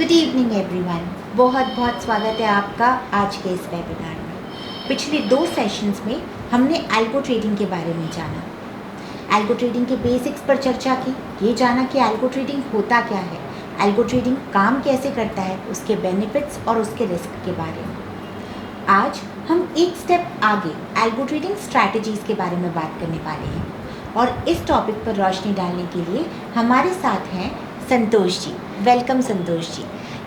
Good evening everyone. बहुत बहुत स्वागत है आपका आज के इस वेबिनार में। पिछले 2 सेशंस में हमने एल्गो ट्रेडिंग के बारे में जाना, एल्गो ट्रेडिंग के बेसिक्स पर चर्चा की, ये जाना कि एल्गो ट्रेडिंग होता क्या है, एल्गो ट्रेडिंग काम कैसे करता है, उसके बेनिफिट्स और उसके रिस्क के बारे में। आज हम एक स्टेप आगे एल्गो ट्रेडिंग स्ट्रैटेजीज़ के बारे में बात करने वाले हैं और इस टॉपिक पर रोशनी डालने के लिए हमारे साथ हैं संतोष जी। वेलकम संतोष जी।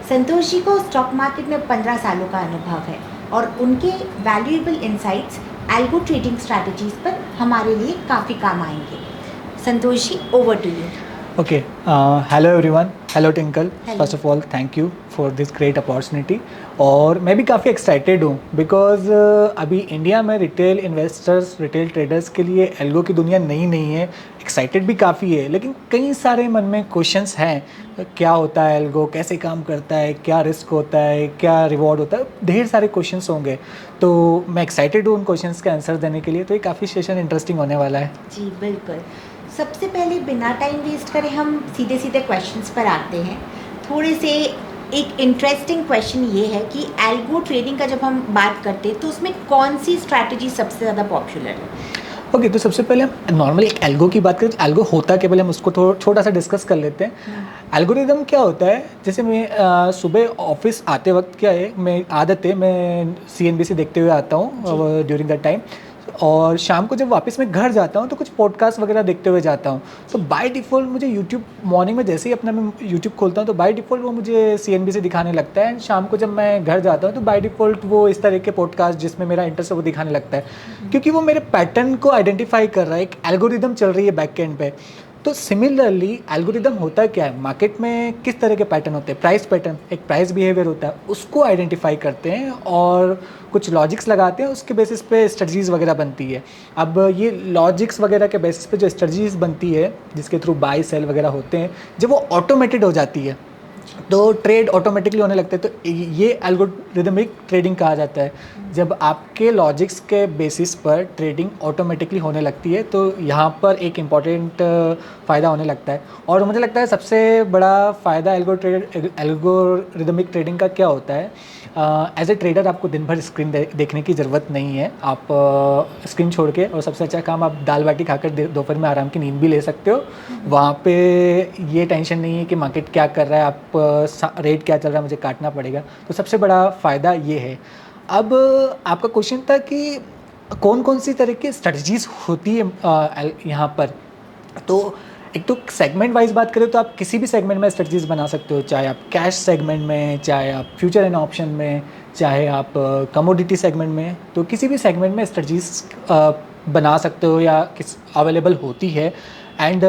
संतोष जी को स्टॉक मार्केट में 15 सालों का अनुभव है और उनके valuable insights algo trading strategies पर हमारे लिए काफ़ी काम आएंगे। Santosh ji, over to you. Okay, hello everyone, hello Tinkle. Hello. First of all, thank you for this great opportunity. और मैं भी काफ़ी एक्साइटेड हूँ बिकॉज अभी इंडिया में रिटेल इन्वेस्टर्स, रिटेल ट्रेडर्स के लिए एल्गो की दुनिया नई नहीं है। एक्साइटेड भी काफ़ी है, लेकिन कई सारे मन में क्वेश्चंस हैं। क्या होता है एल्गो, कैसे काम करता है, क्या रिस्क होता है, क्या रिवॉर्ड होता है, ढेर सारे क्वेश्चंस होंगे। तो मैं एक्साइटेड हूँ उन क्वेश्चंस के आंसर देने के लिए। तो ये काफ़ी सेशन इंटरेस्टिंग होने वाला है। जी बिल्कुल। सबसे पहले बिना टाइम वेस्ट करे हम सीधे सीधे क्वेश्चंस पर आते हैं। थोड़े से एक इंटरेस्टिंग क्वेश्चन ये है कि एल्गो ट्रेडिंग का जब हम बात करते हैं तो उसमें कौन सी स्ट्रैटेजी सबसे ज़्यादा पॉपुलर है? ओके, तो सबसे पहले हम नॉर्मली एक एल्गो की बात करें तो एल्गो होता क्या, पहले हम उसको छोटा सा डिस्कस कर लेते हैं। एल्गोरिदम क्या होता है, जैसे मैं सुबह ऑफिस आते वक्त क्या है, मैं आदत है मैं CNBC देखते हुए आता हूँ ड्यूरिंग दैट टाइम, और शाम को जब वापस मैं घर जाता हूँ तो कुछ पॉडकास्ट वगैरह देखते हुए जाता हूँ। तो बाय डिफ़ॉल्ट मुझे यूट्यूब मॉर्निंग में जैसे ही अपना मैं यूट्यूब खोलता हूँ तो बाय डिफ़ॉल्ट वो मुझे CNBC दिखाने लगता है। एंड शाम को जब मैं घर जाता हूँ तो बाय डिफ़ॉल्ट वो इस तरह के पॉडकास्ट जिसमें मेरा इंटरेस्ट है वो दिखाने लगता है, क्योंकि वो मेरे पैटर्न को आइडेंटिफाई कर रहा है। एक एल्गोरिदम चल रही है बैक एंड पे। तो सिमिलरली एल्गोरिदम होता क्या है, मार्केट में किस तरह के पैटर्न होते हैं, प्राइस पैटर्न, एक प्राइस बिहेवियर होता है, उसको आइडेंटिफाई करते हैं और कुछ लॉजिक्स लगाते हैं, उसके बेसिस पे स्ट्रेटजीज़ वगैरह बनती है। अब ये लॉजिक्स वगैरह के बेसिस पे जो स्ट्रेटजीज़ बनती है, जिसके थ्रू बाय सेल वगैरह होते हैं, जब वो ऑटोमेटेड हो जाती है तो ट्रेड ऑटोमेटिकली होने लगते हैं। तो ये एल्गोरिदमिक ट्रेडिंग कहा जाता है। जब आपके लॉजिक्स के बेसिस पर ट्रेडिंग ऑटोमेटिकली होने लगती है तो यहाँ पर एक इम्पॉर्टेंट फ़ायदा होने लगता है। और मुझे लगता है सबसे बड़ा फ़ायदा एल्गोरिदमिक ट्रेडिंग का क्या होता है, एज ए ट्रेडर आपको दिन भर स्क्रीन देखने की ज़रूरत नहीं है। आप स्क्रीन छोड़ के, और सबसे अच्छा काम, आप दाल बाटी खाकर दोपहर में आराम की नींद भी ले सकते हो। वहाँ पे ये टेंशन नहीं है कि मार्केट क्या कर रहा है, आप रेट क्या चल रहा है, मुझे काटना पड़ेगा। तो सबसे बड़ा फ़ायदा ये है। अब आपका क्वेश्चन था कि कौन कौन सी तरह की स्ट्रेटजीज़ होती है यहाँ पर। तो एक तो सेगमेंट वाइज बात करें तो आप किसी भी सेगमेंट में स्ट्रेटजीज बना सकते हो, चाहे आप कैश सेगमेंट में, चाहे आप फ्यूचर एंड ऑप्शन में, चाहे आप कमोडिटी सेगमेंट में। तो किसी भी सेगमेंट में स्ट्रेटजीज बना सकते हो या किस अवेलेबल होती है। एंड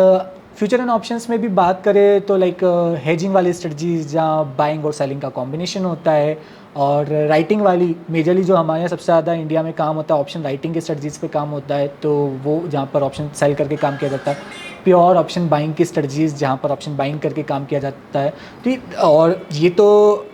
फ्यूचर एंड ऑप्शंस में भी बात करें तो लाइक हेजिंग वाली स्ट्रेटजीज जहाँ बाइंग और सेलिंग का कॉम्बिनेशन होता है, और राइटिंग वाली मेजरली जो हमारे यहाँ सबसे ज़्यादा इंडिया में काम होता है ऑप्शन राइटिंग के स्ट्रेटजीज़ पे काम होता है। तो वो जहाँ पर ऑप्शन सेल करके काम किया जाता है। प्योर ऑप्शन बाइंग की स्ट्रेटजीज़ जहाँ पर ऑप्शन बाइंग करके काम किया जाता है। और ये तो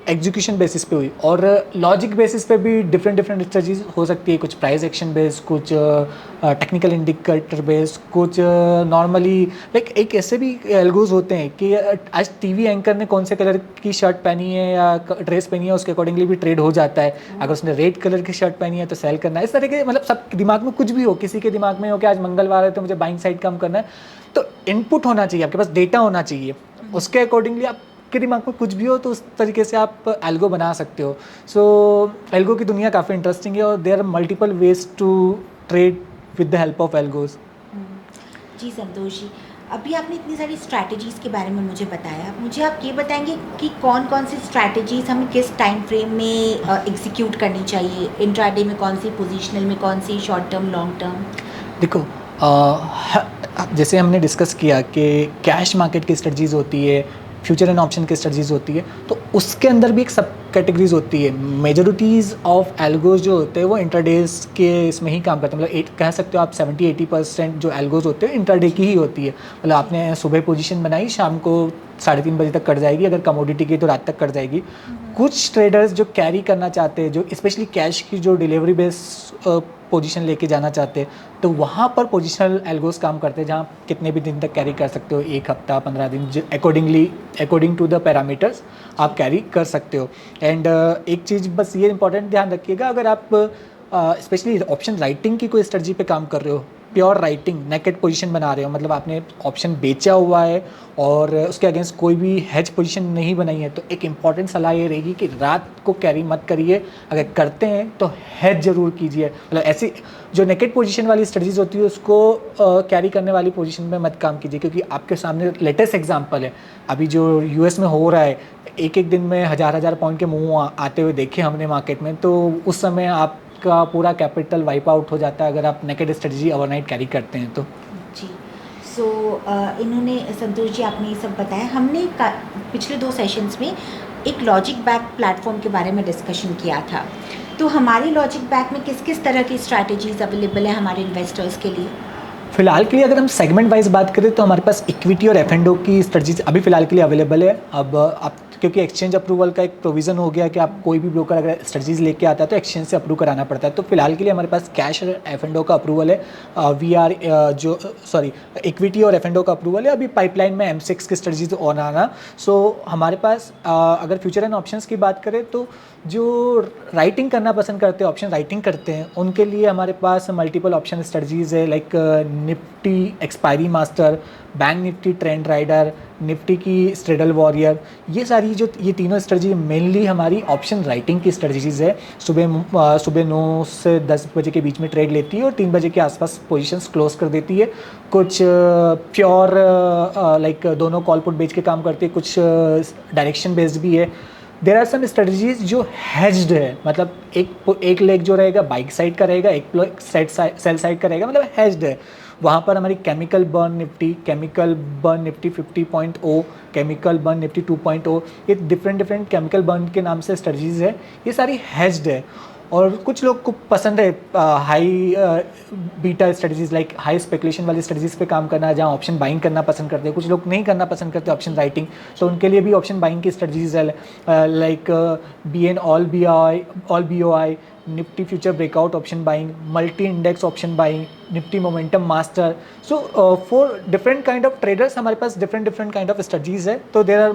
एग्जीक्यूशन बेसिस पे हुई, और लॉजिक बेसिस पे भी डिफरेंट स्ट्रेटजीज हो सकती है। कुछ प्राइस एक्शन बेस्ड, कुछ टेक्निकल इंडिकेटर बेस्ड, कुछ नॉर्मली लाइक एक ऐसे भी एल्गोज होते हैं कि आज टीवी एंकर ने कौन से कलर की शर्ट पहनी है या ड्रेस पहनी है उसके अकॉर्डिंगली भी ट्रेड हो जाता है। अगर उसने रेड कलर की शर्ट पहनी है तो सेल करना है। इस तरह के मतलब सब दिमाग में कुछ भी हो, किसी के दिमाग में हो कि आज मंगलवार है तो मुझे बाइंग साइड कम करना है। तो इनपुट होना चाहिए, आपके पास डेटा होना चाहिए, उसके अकॉर्डिंगली आपके दिमाग में कुछ भी हो तो उस तरीके से आप एल्गो बना सकते हो। सो एल्गो की दुनिया काफ़ी इंटरेस्टिंग है और there are multiple ways to trade with the help of algos. जी संतोष जी, अभी आपने इतनी सारी स्ट्रैटेजीज़ के बारे में मुझे बताया, मुझे आप ये बताएंगे कि कौन कौन सी स्ट्रैटेजीज़ हमें किस टाइम फ्रेम में एग्जीक्यूट करनी चाहिए, इंट्राडे में कौन सी, पोजिशनल में कौन सी, शॉर्ट टर्म, लॉन्ग टर्म? देखो, जैसे हमने डिस्कस किया कि कैश मार्केट की स्ट्रेटजीज होती है, फ्यूचर एंड ऑप्शन की स्ट्रेटजीज होती है, तो उसके अंदर भी एक सब कैटेगरीज होती है। मेजोरिटीज़ ऑफ एल्गोज जो होते हैं वो इंट्राडेज के इसमें ही काम करते हैं। मतलब कह सकते हो आप 70-80% जो एल्गोज होते हैं इंट्राडे की ही होती है। मतलब आपने सुबह पोजीशन बनाई, शाम को 3:30 बजे तक कट जाएगी, अगर कमोडिटी की तो रात तक कट जाएगी। कुछ ट्रेडर्स जो कैरी करना चाहते हैं, जो स्पेशली कैश की जो डिलीवरी बेस पोजीशन लेके जाना चाहते हैं तो वहाँ पर पोजिशनल एल्गोस काम करते हैं, जहाँ कितने भी दिन तक कैरी कर सकते हो, 1 हफ्ता 15 दिन, अकॉर्डिंग टू द पैरामीटर्स आप कैरी कर सकते हो। एंड एक चीज़ बस ये इंपॉर्टेंट ध्यान रखिएगा, अगर आप स्पेशली ऑप्शन राइटिंग की कोई स्ट्रेटजी पे काम कर रहे हो, प्योर राइटिंग नेकेड पोजीशन बना रहे हो, मतलब आपने ऑप्शन बेचा हुआ है और उसके अगेंस्ट कोई भी हेज पोजीशन नहीं बनाई है, तो एक इम्पॉर्टेंट सलाह ये रहेगी कि रात को कैरी मत करिए। अगर करते हैं तो हेज ज़रूर कीजिए। मतलब ऐसी जो नेकेड पोजीशन वाली स्ट्रेटजीज होती है उसको कैरी करने वाली पोजीशन में मत काम कीजिए, क्योंकि आपके सामने लेटेस्ट एग्जांपल है अभी जो यूएस में हो रहा है, एक दिन में हज़ार पॉइंट के मूव आते हुए देखे हमने मार्केट में, तो उस समय आपका पूरा कैपिटल वाइप आउट हो जाता है अगर आप नेकेड स्ट्रेटजी ओवरनाइट कैरी करते हैं तो। जी, सो इन्होंने संतोष जी आपने ये सब बताया। हमने पिछले 2 सेशंस में एक लॉजिक बैक प्लेटफॉर्म के बारे में डिस्कशन किया था, तो हमारी लॉजिक बैक में किस किस तरह की स्ट्रैटेजीज अवेलेबल है हमारे इन्वेस्टर्स के लिए? फिलहाल के लिए अगर हम सेगमेंट वाइज बात करें तो हमारे पास इक्विटी और एफ&ओ की स्ट्रेटजीज अभी फ़िलहाल के लिए अवेलेबल है। अब आप क्योंकि एक्सचेंज अप्रूवल का एक प्रोविज़न हो गया कि आप कोई भी ब्रोकर अगर स्ट्रेटजीज लेके आता है तो एक्सचेंज से अप्रूव कराना पड़ता है, तो फिलहाल के लिए हमारे पास कैश और एफ&ओ का अप्रूवल है। इक्विटी और एफ&ओ का अप्रूवल है। अभी पाइपलाइन में M6 की स्ट्रेटजीज ऑन आना। सो हमारे पास अगर फ्यूचर एंड ऑप्शंस की बात करें तो जो राइटिंग करना पसंद करते हैं, ऑप्शन राइटिंग करते हैं, उनके लिए हमारे पास मल्टीपल ऑप्शन स्ट्रेटजीज है, like Nifty expiry master, bank Nifty trend rider, Nifty की स्ट्रेडल वॉरियर। ये सारी जो ये तीनों स्ट्रेटजी मेनली हमारी ऑप्शन राइटिंग की स्ट्रेटजीज है। सुबह 9 से 10 बजे के बीच में ट्रेड लेती है और 3 बजे के आसपास पोजीशंस क्लोज कर देती है। कुछ प्योर लाइक दोनों कॉल पुट बेच के काम करती है, कुछ डायरेक्शन बेस्ड भी है। देयर आर सम स्ट्रेटजीज जो हेज्ड है, मतलब एक लेग जो रहेगा बाइक साइड का रहेगा, एक लेग सेल साइड का रहेगा, मतलब हेज्ड है। वहाँ पर हमारी chemical burn Nifty 50.0, chemical burn Nifty 2.0, ये डिफरेंट केमिकल बर्न के नाम से स्ट्रेटजीज है, ये सारी हेज्ड है। और कुछ लोग को पसंद है high beta strategies, like high speculation वाली स्ट्रेटजीज पे काम करना, जहाँ ऑप्शन बाइंग करना पसंद करते हैं। कुछ लोग नहीं करना पसंद करते ऑप्शन राइटिंग, तो उनके लिए भी ऑप्शन बाइंग की स्ट्रेटजीज है, like BN all BOI, Nifty future breakout option buying, multi index option buying, Nifty momentum master. So for different kind of traders हमारे पास डिफरेंट काइंड ऑफ स्ट्रेटजीज है। तो there are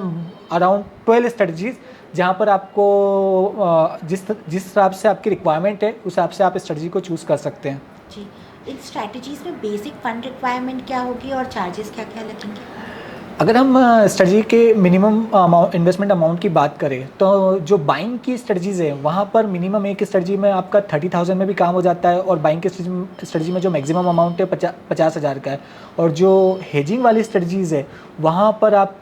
around 12 strategies, जहाँ पर आपको जिस हिसाब से आपकी रिक्वायरमेंट है उस हिसाब से आप स्ट्रेटजी को चूज़ कर सकते हैं। जी, इन स्ट्रैटेजीज में बेसिक फंड रिक्वायरमेंट क्या होगी और चार्जेस क्या क्या लगेंगे? अगर हम स्ट्रेटजी के मिनिमम इन्वेस्टमेंट अमाउंट की बात करें तो जो बाइंग की स्ट्रेटजीज है वहाँ पर मिनिमम एक स्ट्रेटजी में आपका 30,000 में भी काम हो जाता है, और बाइंग की स्ट्रेटजी में जो मैक्सिमम अमाउंट है 50,000 का है। और जो हेजिंग वाली स्ट्रेटजीज है वहाँ पर आप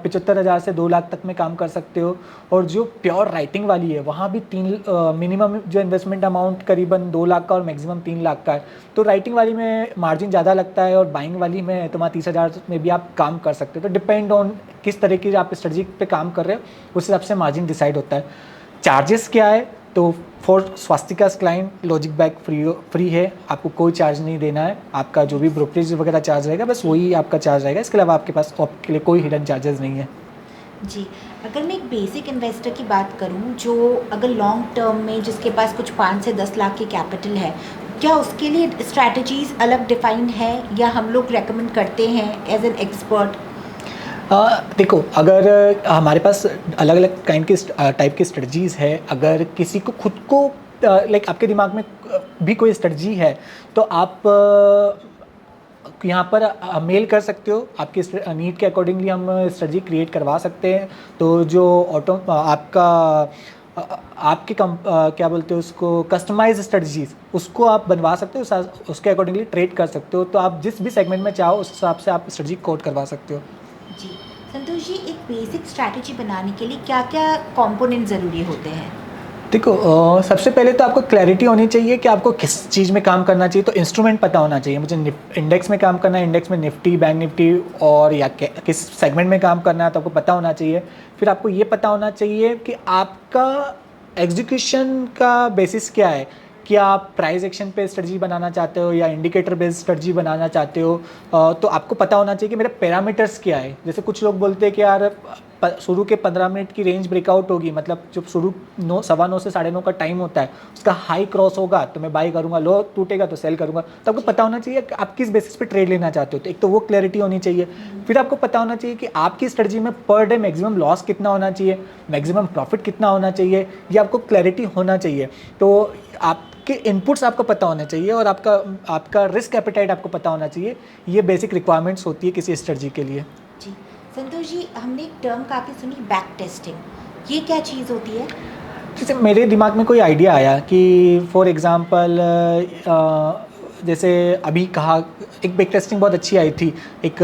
75,000 से 2 लाख तक में काम कर सकते हो। और जो प्योर राइटिंग वाली है वहाँ भी मिनिमम जो इन्वेस्टमेंट अमाउंट करीबन 2 लाख का और मैक्सिमम 3 लाख का है। तो राइटिंग वाली में मार्जिन ज़्यादा लगता है और बाइंग वाली में तुम्हारा 30,000 में भी आप काम कर सकते हो। तो डिपेंड ऑन किस तरह की आप स्ट्रेटजी पे काम कर रहे हो उस हिसाब से मार्जिन डिसाइड होता है। चार्जेस क्या है, तो for Swastika's client logic back free है, आपको कोई चार्ज नहीं देना है। आपका जो भी ब्रोकरेज वगैरह चार्ज रहेगा बस वही आपका चार्ज रहेगा, इसके अलावा आपके पास आपके लिए कोई हिडन चार्जेस नहीं है। जी, अगर मैं एक बेसिक इन्वेस्टर की बात करूं जो अगर लॉन्ग टर्म में जिसके पास कुछ 5 से 10 लाख की कैपिटल है, क्या उसके लिए स्ट्रैटेजीज अलग डिफाइंड है या हम लोग रेकमेंड करते हैं एज एन एक्सपर्ट? देखो, अगर हमारे पास अलग अलग काइंड की टाइप की स्ट्रेटजीज है, अगर किसी को खुद को लाइक आपके दिमाग में भी कोई स्ट्रेटजी है तो आप यहाँ पर मेल कर सकते हो, आपकी नीड के अकॉर्डिंगली हम स्ट्रेटजी क्रिएट करवा सकते हैं। तो जो आपके क्या बोलते हो उसको, कस्टमाइज स्ट्रेटजीज उसको आप बनवा सकते हो, उसके अकॉर्डिंगली ट्रेड कर सकते हो। तो आप जिस भी सेगमेंट में चाहो उस हिसाब से आप स्ट्रेटजी कोड करवा सकते हो। जी, संतोष जी, एक बेसिक स्ट्रैटेजी बनाने के लिए क्या क्या कंपोनेंट ज़रूरी होते हैं? देखो, सबसे पहले तो आपको क्लैरिटी होनी चाहिए कि आपको किस चीज़ में काम करना चाहिए। तो इंस्ट्रूमेंट पता होना चाहिए, मुझे इंडेक्स में काम करना है, इंडेक्स में निफ्टी, बैंक निफ्टी और या किस सेगमेंट में काम करना है तो आपको पता होना चाहिए। फिर आपको ये पता होना चाहिए कि आपका एग्जीक्यूशन का बेसिस क्या है, कि आप प्राइस एक्शन पे स्ट्रेटजी बनाना चाहते हो या इंडिकेटर बेस्ड स्ट्रेटजी बनाना चाहते हो, तो आपको पता होना चाहिए कि मेरे पैरामीटर्स क्या है। जैसे कुछ लोग बोलते हैं कि यार शुरू के 15 मिनट की रेंज ब्रेकआउट होगी, मतलब जब शुरू 9 से 9:30 का टाइम होता है, उसका हाई क्रॉस होगा तो मैं बाई करूंगा, लो टूटेगा तो सेल करूंगा। तो आपको पता होना चाहिए कि आप किस बेसिस पे ट्रेड लेना चाहते हो। तो एक तो वो क्लैरिटी होनी चाहिए। फिर आपको पता होना चाहिए कि आपकी स्ट्रेटजी में पर डे मैक्सिमम लॉस कितना होना चाहिए, मैक्सिमम प्रॉफिट कितना होना चाहिए, ये आपको क्लैरिटी होना चाहिए। तो आपके इनपुट्स आपको पता होने चाहिए और आपका रिस्क एपेटाइट आपको पता होना चाहिए। ये बेसिक रिक्वायरमेंट्स होती है किसी स्ट्रेटजी के लिए। जी संतोष जी, हमने एक टर्म काफ़ी सुनी, बैक टेस्टिंग, ये क्या चीज़ होती है? जैसे मेरे दिमाग में कोई आइडिया आया कि फॉर एग्जांपल जैसे अभी कहा, एक बैक टेस्टिंग बहुत अच्छी आई थी। एक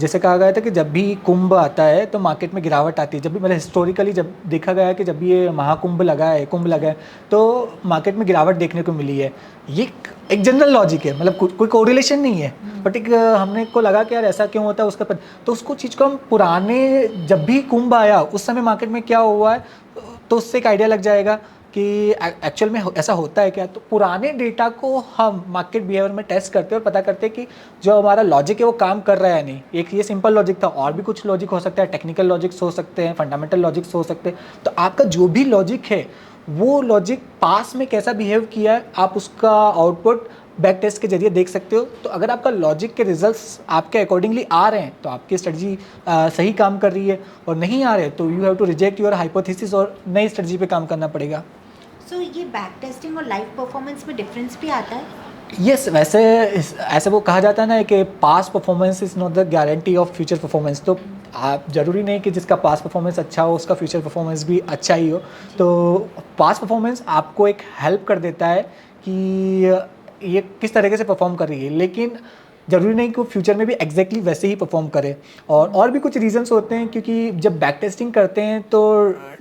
जैसे कहा गया था कि जब भी कुंभ आता है तो मार्केट में गिरावट आती है। जब भी मतलब हिस्टोरिकली जब देखा गया है कि जब भी ये महाकुंभ लगा है, कुंभ लगा है, तो मार्केट में गिरावट देखने को मिली है। ये एक जनरल लॉजिक है, मतलब कोई कोरिलेशन नहीं है, बट एक हमने को लगा कि यार ऐसा क्यों होता है उसका तो उसको चीज़ को हम पुराने, जब भी कुंभ आया उस समय मार्केट में क्या हुआ है, तो उससे एक आइडिया लग जाएगा कि एक्चुअल में ऐसा होता है क्या। तो पुराने डेटा को हम मार्केट बिहेवियर में टेस्ट करते हैं और पता करते हैं कि जो हमारा लॉजिक है वो काम कर रहा है या नहीं। एक ये सिंपल लॉजिक था, और भी कुछ लॉजिक हो सकता है, टेक्निकल लॉजिक्स हो सकते हैं, फंडामेंटल लॉजिक्स हो सकते हैं। तो आपका जो भी लॉजिक है वो लॉजिक पास में कैसा बिहेव किया है, आप उसका आउटपुट बैक टेस्ट के जरिए देख सकते हो। तो अगर आपका लॉजिक के रिजल्ट्स आपके अकॉर्डिंगली आ रहे हैं तो आपकी स्ट्रेटजी सही काम कर रही है, और नहीं आ रहे तो you have to reject your hypothesis और नई स्ट्रेटजी पे काम करना पड़ेगा। सो ये बैक टेस्टिंग और लाइव परफॉर्मेंस में डिफरेंस भी आता है? यस, वैसे ऐसे वो कहा जाता है ना कि past performance is not the guarantee of future performance. तो आप ज़रूरी नहीं कि जिसका पास्ट परफॉर्मेंस अच्छा हो उसका फ्यूचर परफॉर्मेंस भी अच्छा ही हो। तो पास्ट परफॉर्मेंस आपको एक हेल्प कर देता है कि ये किस तरीके से परफॉर्म कर रही है, लेकिन ज़रूरी नहीं कि वो फ्यूचर में भी एग्जैक्टली वैसे ही परफॉर्म करे। और भी कुछ रीजंस होते हैं, क्योंकि जब बैक टेस्टिंग करते हैं तो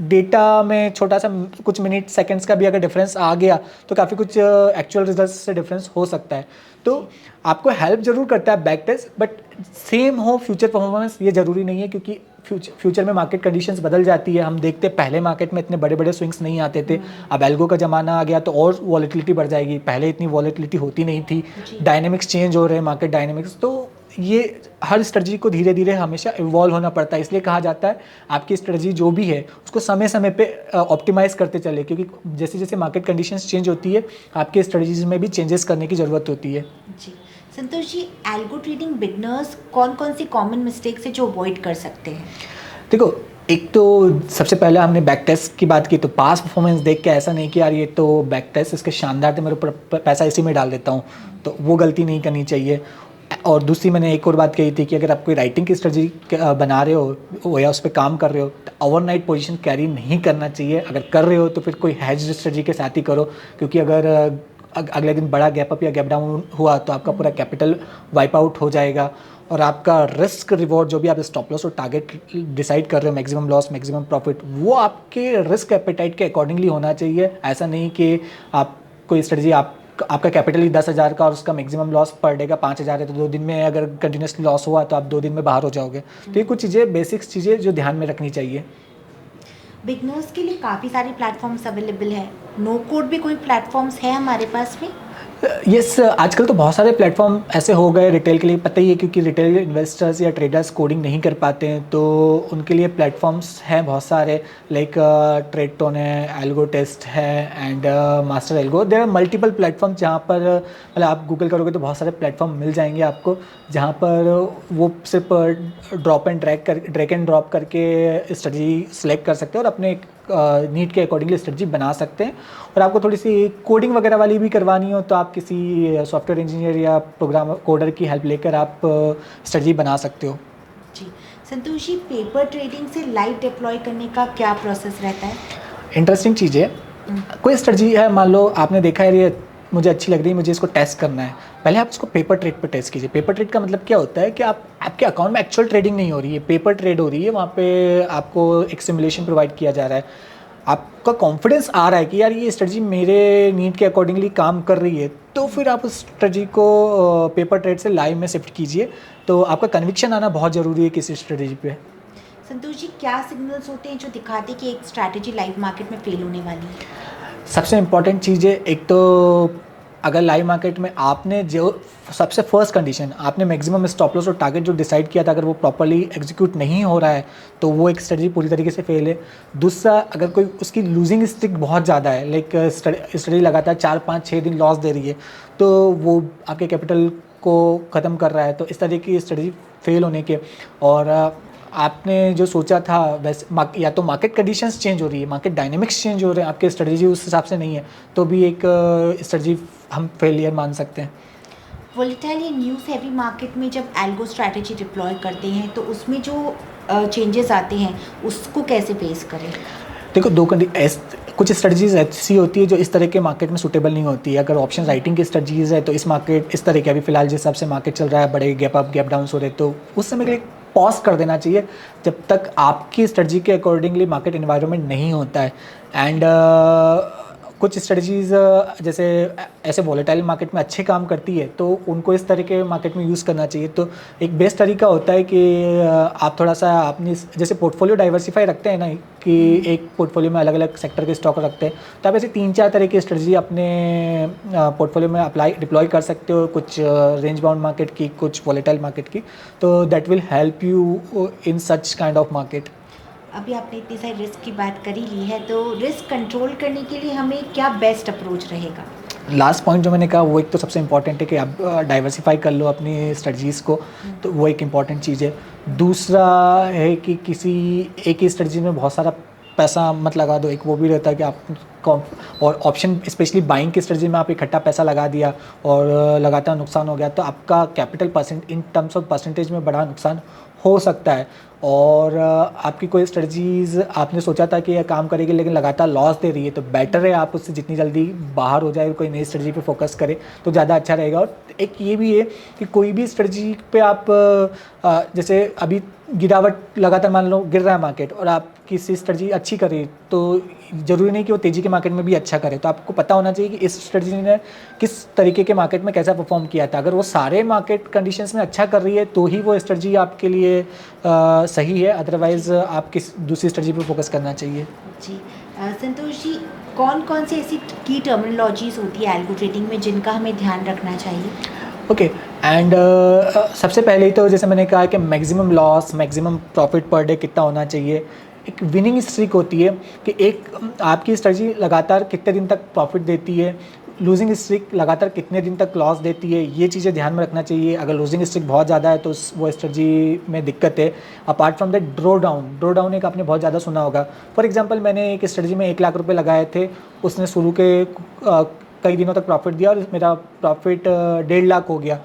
डेटा में छोटा सा कुछ मिनट सेकंड्स का भी अगर डिफरेंस आ गया तो काफ़ी कुछ एक्चुअल रिजल्ट्स से डिफरेंस हो सकता है। तो आपको हेल्प ज़रूर करता है बैक टेस्ट, बट सेम हो फ्यूचर परफॉर्मेंस ये ज़रूरी नहीं है, क्योंकि फ्यूचर में मार्केट कंडीशंस बदल जाती है। हम देखते हैं पहले मार्केट में इतने बड़े बड़े स्विंग्स नहीं आते थे, अब एल्गो का ज़माना आ गया तो और वॉलेटिलिटी बढ़ जाएगी। पहले इतनी वॉलेटिलिटी होती नहीं थी, डायनेमिक्स चेंज हो रहे हैं, मार्केट डायनेमिक्स। तो ये हर स्ट्रेटजी को धीरे धीरे हमेशा इवॉल्व होना पड़ता है। इसलिए कहा जाता है आपकी स्ट्रेटजी जो भी है उसको समय समय पे ऑप्टिमाइज़ करते चले, क्योंकि जैसे जैसे मार्केट कंडीशंस चेंज होती है आपके स्ट्रेटजीज में भी चेंजेस करने की ज़रूरत होती है। जी संतोष जी, एल्गो ट्रेडिंग बिगनर्स कौन कौन सी कॉमन मिस्टेक्स है जो अवॉइड कर सकते हैं? देखो, एक तो सबसे पहले हमने बैक टेस्ट की बात की, तो पास परफॉर्मेंस देख के ऐसा नहीं कि यार ये तो बैक टेस्ट इसके शानदार थे, मेरे ऊपर पैसा इसी में डाल देता हूँ, तो वो गलती नहीं करनी चाहिए। और दूसरी मैंने एक और बात कही थी कि अगर आप कोई राइटिंग की स्ट्रेटजी बना रहे हो या उस पर काम कर रहे हो तो ओवरनाइट पोजीशन कैरी नहीं करना चाहिए। अगर कर रहे हो तो फिर कोई हेज स्ट्रेटजी के साथ ही करो, क्योंकि अगर अगले दिन बड़ा गैप अप या गैप डाउन हुआ तो आपका पूरा कैपिटल वाइप आउट हो जाएगा, और आपका रिस्क रिवॉर्ड जो भी आप स्टॉप लॉस और टारगेट डिसाइड कर रहे हो, मैक्सिमम लॉस मैक्सिमम प्रॉफिट, वो आपके रिस्क एपेटाइट के अकॉर्डिंगली होना चाहिए। ऐसा नहीं कि आप कोई स्ट्रेटजी आपका कैपिटल ही 10,000 का और उसका मैक्सिमम लॉस पर डे का 5,000 है, तो 2 दिन में अगर कंटिन्यूसली लॉस हुआ तो आप 2 दिन में बाहर हो जाओगे। तो ये कुछ चीज़ें, बेसिक्स चीज़ें जो ध्यान में रखनी चाहिए। बिगनर्स के लिए काफ़ी सारे प्लेटफॉर्म्स अवेलेबल है, नो कोड भी कोई प्लेटफॉर्म्स है हमारे पास में? यस, आजकल तो बहुत सारे प्लेटफॉर्म ऐसे हो गए रिटेल के लिए, पता ही है, क्योंकि रिटेल इन्वेस्टर्स या ट्रेडर्स कोडिंग नहीं कर पाते हैं, तो उनके लिए प्लेटफॉर्म्स हैं बहुत सारे, लाइक ट्रेडटोन है, एल्गो टेस्ट है and master algo. There are multiple platform जहाँ पर मतलब आप गूगल करोगे तो बहुत सारे प्लेटफॉर्म मिल जाएंगे आपको, जहाँ पर वो सिर्फ ड्रैग एंड ड्रॉप करके स्ट्रेटजी सेलेक्ट कर सकते हैं और अपने नीड के अकॉर्डिंगली स्ट्रेटजी बना सकते हैं। और आपको थोड़ी सी कोडिंग वगैरह वाली भी करवानी हो तो आप किसी सॉफ्टवेयर इंजीनियर या प्रोग्राम कोडर की हेल्प लेकर आप स्ट्रेटजी बना सकते हो। जी संतोष जी, पेपर ट्रेडिंग से लाइव डिप्लॉय करने का क्या प्रोसेस रहता है? इंटरेस्टिंग चीज़ है। कोई स्ट्रेटजी है, मान लो आपने देखा है ये मुझे अच्छी लग रही है, मुझे इसको टेस्ट करना है, पहले आप इसको पेपर ट्रेड पे टेस्ट कीजिए। पेपर ट्रेड का मतलब क्या होता है कि आपके अकाउंट में एक्चुअल ट्रेडिंग नहीं हो रही है, पेपर ट्रेड हो रही है, वहाँ पे आपको एक सिमुलेशन प्रोवाइड किया जा रहा है, आपका कॉन्फिडेंस आ रहा है कि यार ये स्ट्रेटजी मेरे नीड के अकॉर्डिंगली काम कर रही है, तो फिर आप उस स्ट्रेटजी को पेपर ट्रेड से लाइव में शिफ्ट कीजिए। तो आपका कन्विक्शन आना बहुत ज़रूरी है किसी स्ट्रेटजी पे। संतोष जी, क्या सिग्नल्स होते हैं जो दिखाते हैं कि एक स्ट्रैटेजी लाइव मार्केट में फेल होने वाली है? सबसे इम्पॉर्टेंट चीज़ है, एक तो अगर लाइव मार्केट में आपने जो सबसे फर्स्ट कंडीशन, आपने मैक्सिमम स्टॉप लॉस और टारगेट जो डिसाइड किया था, अगर वो प्रॉपर्ली एग्जीक्यूट नहीं हो रहा है तो वो एक स्ट्रेटजी पूरी तरीके से फेल है। दूसरा, अगर कोई उसकी लूजिंग स्ट्रिक बहुत ज़्यादा है, लाइक स्टडी लगातार 4-5-6 दिन लॉस दे रही है, तो वो आपके कैपिटल को ख़त्म कर रहा है, तो इस तरह की स्ट्रेटजी फेल होने के। और आपने जो सोचा था वैसे या तो मार्केट कंडीशंस चेंज हो रही है, मार्केट डायनेमिक्स चेंज हो रहे हैं, आपके स्ट्रेटजी उस हिसाब से नहीं है, तो भी एक स्ट्रेटजी हम फेलियर मान सकते हैं। वोलेटाइल या न्यूज़ हैवी मार्केट में जब एल्गो स्ट्रैटेजी डिप्लॉय करते हैं तो उसमें जो चेंजेस आते हैं उसको कैसे फेस करें? देखो, कुछ स्ट्रेटजीज ऐसी होती है जो इस तरह के मार्केट में सूटेबल नहीं होती है। अगर ऑप्शन राइटिंग की स्ट्रेटजीज है तो इस तरह के अभी फिलहाल जिस हिसाब से मार्केट चल रहा है, बड़े गैप अप गैप डाउन हो रहे, तो उस समय के लिए पॉज कर देना चाहिए जब तक आपकी स्ट्रेटजी के अकॉर्डिंगली मार्केट एनवायरनमेंट नहीं होता है। एंड कुछ स्ट्रेटजीज जैसे ऐसे वॉलेटाइल मार्केट में अच्छे काम करती है तो उनको इस तरह के मार्केट में यूज़ करना चाहिए। तो एक बेस्ट तरीका होता है कि आप थोड़ा सा अपनी जैसे पोर्टफोलियो डाइवर्सिफाई रखते हैं ना, कि एक पोर्टफोलियो में अलग अलग सेक्टर के स्टॉक रखते हैं, तो आप ऐसे 3-4 तरह की स्ट्रेटजी अपने पोर्टफोलियो में डिप्लॉय कर सकते हो, कुछ रेंज बाउंड मार्केट की, कुछ वॉलेटाइल मार्केट की, तो that will help you in such kind of market. अभी आपने इतनी सारी रिस्क की बात कर ही ली है, तो रिस्क कंट्रोल करने के लिए हमें क्या बेस्ट अप्रोच रहेगा? लास्ट पॉइंट जो मैंने कहा वो एक तो सबसे इम्पॉर्टेंट है कि आप डाइवर्सिफाई कर लो अपनी स्ट्रेटजीज़ को, तो वो एक इम्पॉर्टेंट चीज़ है। दूसरा है कि किसी एक ही स्ट्रेटजी में बहुत सारा पैसा मत लगा दो, एक वो भी रहता है कि आप और ऑप्शन स्पेशली बाइंग की स्ट्रेटजी में आप इकट्ठा पैसा लगा दिया और लगातार नुकसान हो गया, तो आपका capital percent in terms of percentage में बड़ा नुकसान हो सकता है। और आपकी कोई स्ट्रेटजीज़ आपने सोचा था कि यह काम करेगी लेकिन लगातार लॉस दे रही है, तो बेटर है आप उससे जितनी जल्दी बाहर हो जाए, कोई नई स्ट्रेटजी पे फोकस करें तो ज़्यादा अच्छा रहेगा। और एक ये भी है कि कोई भी स्ट्रेटजी पे आप जैसे अभी गिरावट लगातार मान लो गिर रहा है मार्केट और आप किसी स्ट्रेटजी अच्छी करें तो ज़रूरी नहीं कि वो तेज़ी के मार्केट में भी अच्छा करे, तो आपको पता होना चाहिए कि इस स्ट्रेटजी ने किस तरीके के मार्केट में कैसा परफॉर्म किया था। अगर वो सारे मार्केट कंडीशंस में अच्छा कर रही है तो ही वो स्ट्रेटजी आपके लिए सही है, अदरवाइज़ आप किस दूसरी स्ट्रेटजी पर फोकस करना चाहिए। जी संतोष जी, कौन कौन सी ऐसी की टर्मिनोलॉजीज होती है एल्गो ट्रेडिंग में जिनका हमें ध्यान रखना चाहिए? ओके, एंड सबसे पहले ही तो जैसे मैंने कहा कि maximum loss maximum profit per day कितना होना चाहिए। एक विनिंग स्ट्रीक होती है कि एक आपकी स्ट्रेटजी लगातार कितने दिन तक प्रॉफिट देती है, लूजिंग स्ट्रीक लगातार कितने दिन तक लॉस देती है, ये चीज़ें ध्यान में रखना चाहिए। अगर लूजिंग स्ट्रीक बहुत ज़्यादा है तो वो स्ट्रेटजी में दिक्कत है। Apart from that, draw down एक आपने बहुत ज़्यादा सुना होगा। फॉर एग्जांपल, मैंने एक स्ट्रेटजी में 1 लाख रुपए लगाए थे, उसने शुरू के कई दिनों तक प्रॉफिट दिया और मेरा प्रॉफिट 1.5 लाख हो गया।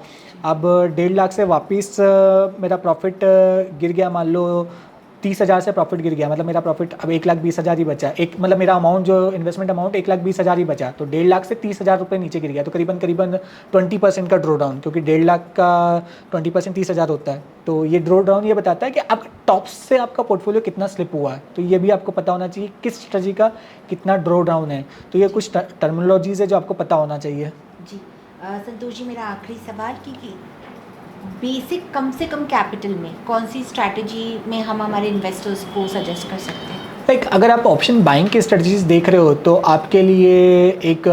अब 1.5 लाख से वापस मेरा प्रॉफिट गिर गया, मान लो 30,000 से प्रॉफिट गिर गया, मतलब मेरा प्रॉफिट अब 1,20,000 ही बचा। मतलब मेरा अमाउंट जो इन्वेस्टमेंट अमाउंट 1,20,000 ही बचा, तो 1.5 लाख से 30,000 रुपये नीचे गिर गया, तो करीबन 20% का ड्रॉ डाउन, क्योंकि 1.5 लाख का 20% 30,000 होता है। तो ये ड्रॉ डाउन ये बताता है कि आप टॉप से आपका पोर्टफोलियो कितना स्लिप हुआ है, तो ये भी आपको पता होना चाहिए किस स्ट्रेटजी का कितना ड्रॉ डाउन है। तो ये कुछ टर्मिनोलॉजीज है जो आपको पता होना चाहिए। जी संतोष जी, मेरा आखिरी सवाल कि बेसिक कम से कम कैपिटल में कौन सी स्ट्रैटेजी में हम हमारे इन्वेस्टर्स को सजेस्ट कर सकते हैं? अगर आप ऑप्शन बाइंग की स्ट्रेटजीज देख रहे हो तो आपके लिए एक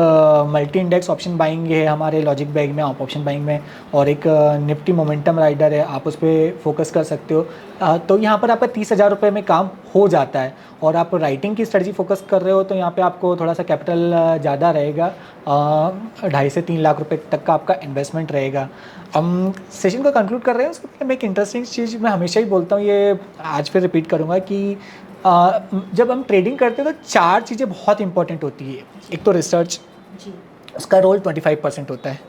मल्टी इंडेक्स ऑप्शन बाइंग है हमारे लॉजिक बैग में, आप ऑप्शन बाइंग में, और एक निफ्टी मोमेंटम राइडर है, आप उस पर फोकस कर सकते हो। तो यहाँ पर आपका 30,000 रुपये में काम हो जाता है। और आप राइटिंग की स्ट्रेटजी फोकस कर रहे हो तो यहाँ पे आपको थोड़ा सा कैपिटल ज़्यादा रहेगा, 2.5 से 3 लाख रुपए तक का आपका इन्वेस्टमेंट रहेगा। हम सेशन को कंक्लूड कर रहे हैं, उसके पहले मैं एक इंटरेस्टिंग चीज़ मैं हमेशा ही बोलता हूँ, ये आज फिर रिपीट करूँगा कि जब हम ट्रेडिंग करते हैं तो 4 चीज़ें बहुत इंपॉर्टेंट होती है। एक तो रिसर्च, उसका रोल 25% होता है।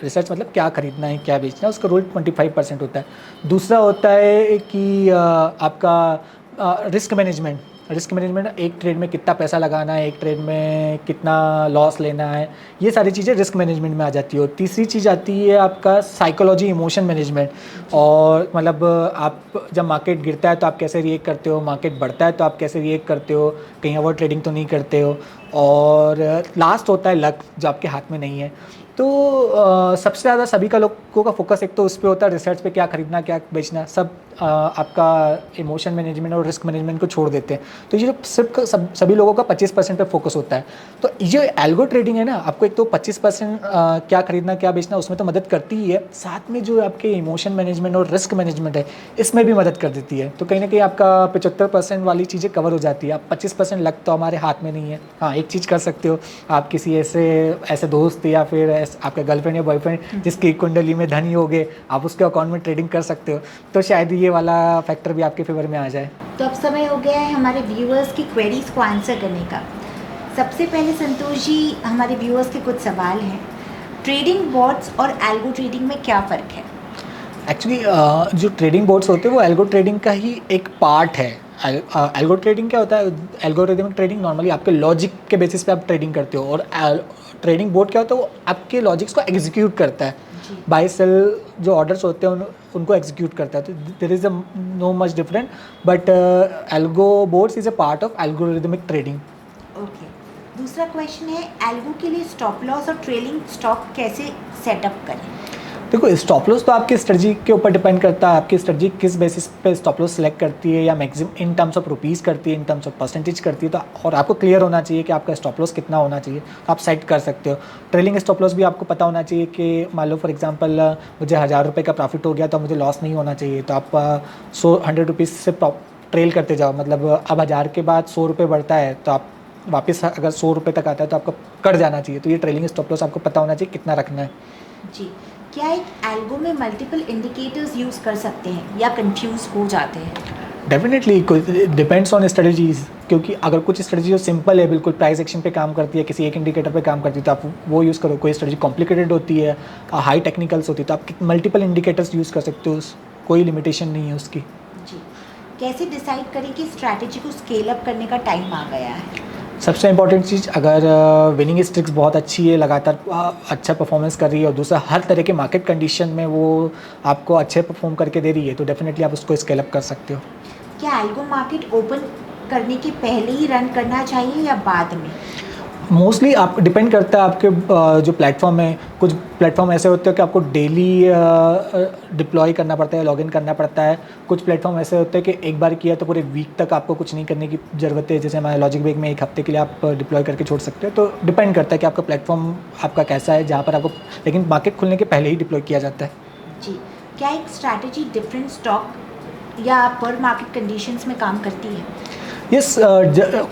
रिसर्च मतलब क्या खरीदना है क्या बेचना है, उसका रोल 25% होता है। दूसरा होता है कि आपका रिस्क मैनेजमेंट। एक ट्रेड में कितना पैसा लगाना है, एक ट्रेड में कितना लॉस लेना है, ये सारी चीज़ें रिस्क मैनेजमेंट में आ जाती है। और तीसरी चीज़ आती है आपका साइकोलॉजी इमोशन मैनेजमेंट, और मतलब आप जब मार्केट गिरता है तो आप कैसे रिएक्ट करते हो, मार्केट बढ़ता है तो आप कैसे रिएक्ट करते हो, कहीं ओवर ट्रेडिंग तो नहीं करते हो। और लास्ट होता है लक, जो आपके हाथ में नहीं है। तो सबसे ज़्यादा सभी का लोगों का फोकस एक तो उस पे होता है, रिसर्च पे, क्या खरीदना क्या बेचना, सब आपका इमोशन मैनेजमेंट और रिस्क मैनेजमेंट को छोड़ देते हैं। तो ये जो सिर्फ सभी लोगों का 25% पे फोकस होता है। तो ये एल्गो ट्रेडिंग है ना, आपको एक तो 25% क्या खरीदना क्या बेचना उसमें तो मदद करती ही है, साथ में जो आपके इमोशन मैनेजमेंट और रिस्क मैनेजमेंट है इसमें भी मदद कर देती है। तो कहीं ना कहीं आपका 75% वाली चीज़ें कवर हो जाती है। आप 25% लग तो हमारे हाथ में नहीं है। हाँ, एक चीज़ कर सकते हो, आप किसी ऐसे दोस्त या फिर आपका गर्लफ्रेंड या बॉयफ्रेंड जिसकी कुंडली में धनी हो गए, आप उसके अकाउंट में ट्रेडिंग कर सकते हो, तो शायद ये वाला फैक्टर भी आपके फेवर में आ जाए। तो अब समय हो गया है हमारे व्यूअर्स की क्वेरीज को आंसर करने का। सबसे पहले संतोष जी, हमारे व्यूअर्स के कुछ सवाल हैं। ट्रेडिंग बॉट्स और एल्गो ट्रेडिंग में क्या फ़र्क है? एक्चुअली जो ट्रेडिंग बोर्ड्स होते हैं वो एल्गो ट्रेडिंग का ही एक पार्ट है। एल्गो ट्रेडिंग क्या होता है? एल्गोरिथमिक ट्रेडिंग नॉर्मली आपके लॉजिक के बेसिस पे आप ट्रेडिंग करते हो, और ट्रेडिंग बोर्ड क्या होता है? वो आपके लॉजिक्स को एग्जीक्यूट करता है, बाय सेल जो ऑर्डर्स होते हैं उनको एग्जीक्यूट करता है। तो there is no much different, but algo boards is a part of algorithmic trading. Okay, दूसरा क्वेश्चन है, एल्गो के लिए स्टॉप लॉस और ट्रेलिंग स्टॉप कैसे सेटअप करें? देखो, स्टॉप लॉस तो आपकी स्ट्रेटजी के ऊपर डिपेंड करता है, आपकी स्ट्रेटजी किस बेसिस पे स्टॉप लॉस सेलेक्ट करती है, या maximum in terms of rupees करती है, इन टर्म्स ऑफ परसेंटेज करती है। तो और आपको क्लियर होना चाहिए कि आपका स्टॉप लॉस कितना होना चाहिए, तो आप सेट कर सकते हो। ट्रेलिंग स्टॉप लॉस भी आपको पता होना चाहिए कि मान लो फॉर एग्जांपल मुझे 1000 रुपये का प्रॉफिट हो गया तो मुझे लॉस नहीं होना चाहिए, तो आप 100 रुपीज़ से ट्रेल करते जाओ। मतलब अब 1000 के बाद 100 रुपये बढ़ता है तो आप वापस अगर 100 रुपये तक आता है तो आपको कट जाना चाहिए। तो ये ट्रेलिंग स्टॉप लॉस आपको पता होना चाहिए कितना रखना है। जी, क्या एक एल्गो में मल्टीपल इंडिकेटर्स यूज़ कर सकते हैं या कंफ्यूज हो जाते हैं? डेफिनेटली डिपेंड्स ऑन स्ट्रेटजीज, क्योंकि अगर कुछ स्ट्रेटजी जो सिंपल है, बिल्कुल प्राइस एक्शन पे काम करती है, किसी एक इंडिकेटर पे काम करती है, तो आप वो यूज़ करो। कोई स्ट्रेटजी कॉम्प्लिकेटेड होती है, हाई टेक्निकल्स होती है, तो आप मल्टीपल इंडिकेटर्स यूज़ कर सकते हो, कोई लिमिटेशन नहीं है उसकी। जी, कैसे डिसाइड करें कि स्ट्रैटेजी को स्केल अप करने का टाइम आ गया है? सबसे इंपॉर्टेंट चीज़, अगर विनिंग स्ट्रिक्स बहुत अच्छी है, लगातार अच्छा परफॉर्मेंस कर रही है, और दूसरा हर तरह के मार्केट कंडीशन में वो आपको अच्छे परफॉर्म करके दे रही है, तो डेफिनेटली आप उसको स्केल अप कर सकते हो। क्या एल्गो मार्केट ओपन करने के पहले ही रन करना चाहिए या बाद में? मोस्टली आप डिपेंड करता है आपके जो प्लेटफॉर्म है। कुछ प्लेटफॉर्म ऐसे होते हैं कि आपको डेली डिप्लॉय करना पड़ता है, लॉगिन करना पड़ता है। कुछ प्लेटफॉर्म ऐसे होते हैं कि एक बार किया तो पूरे वीक तक आपको कुछ नहीं करने की ज़रूरत है, जैसे हमारे लॉजिक वेग में 1 हफ्ते के लिए आप डिप्लॉय करके छोड़ सकते हो। तो डिपेंड करता है कि आपका प्लेटफॉर्म आपका कैसा है, जहाँ पर आपको, लेकिन मार्केट खुलने के पहले ही डिप्लॉय किया जाता है। जी, क्या एक स्ट्रैटेजी डिफरेंट स्टॉक या पर मार्केट कंडीशंस में काम करती है? यस,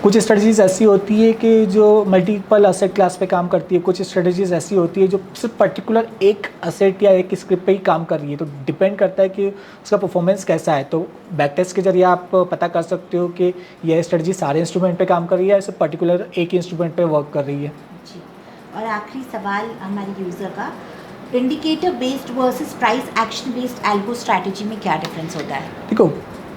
कुछ स्ट्रेटजीज़ ऐसी होती है कि जो मल्टीपल असेट क्लास पे काम करती है। कुछ स्ट्रेटजीज़ ऐसी होती है जो सिर्फ पर्टिकुलर एक असेट या एक स्क्रिप्ट पे ही काम कर रही है। तो डिपेंड करता है कि उसका परफॉर्मेंस कैसा है। तो बैक टेस्ट के जरिए आप पता कर सकते हो कि यह स्ट्रेटजी सारे इंस्ट्रूमेंट पे काम कर रही है या सिर्फ पर्टिकुलर एक इंस्ट्रूमेंट पे वर्क कर रही है। जी, और आखिरी सवाल हमारे यूज़र का, indicator based versus price action based algo strategy में क्या डिफरेंस होता है? देखो,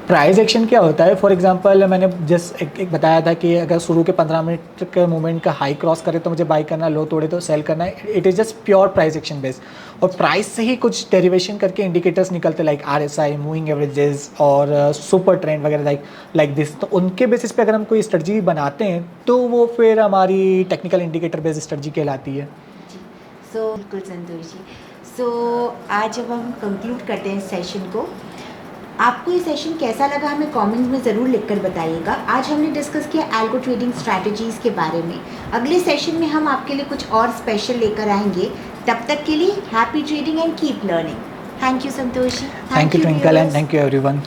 प्राइस एक्शन क्या होता है? फॉर एग्जांपल मैंने जस्ट एक बताया था कि अगर शुरू के 15 मिनट के मूवमेंट का हाई क्रॉस करे तो मुझे बाई करना, लो तोड़े तो सेल करना है। It is just pure price action based. और प्राइस से ही कुछ डेरिवेशन करके इंडिकेटर्स निकलते, लाइक RSI, मूविंग एवरेजेस और सुपर ट्रेंड वगैरह लाइक दिस। तो उनके बेसिस पे अगर हम कोई स्ट्रेटजी बनाते हैं तो वो फिर हमारी टेक्निकल इंडिकेटर बेस्ड स्ट्रेटजी कहलाती है। सो बिल्कुल संतोष जी। सो आज जब हम कंक्लूड करते हैं इस सेशन को, आपको ये सेशन कैसा लगा हमें कमेंट में ज़रूर लिखकर बताइएगा। आज हमने डिस्कस किया एल्गो ट्रेडिंग स्ट्रैटेजीज़ के बारे में। अगले सेशन में हम आपके लिए कुछ और स्पेशल लेकर आएंगे। तब तक के लिए happy trading and keep learning. Thank you Santosh ji. Thank you Twinkle and thank you everyone.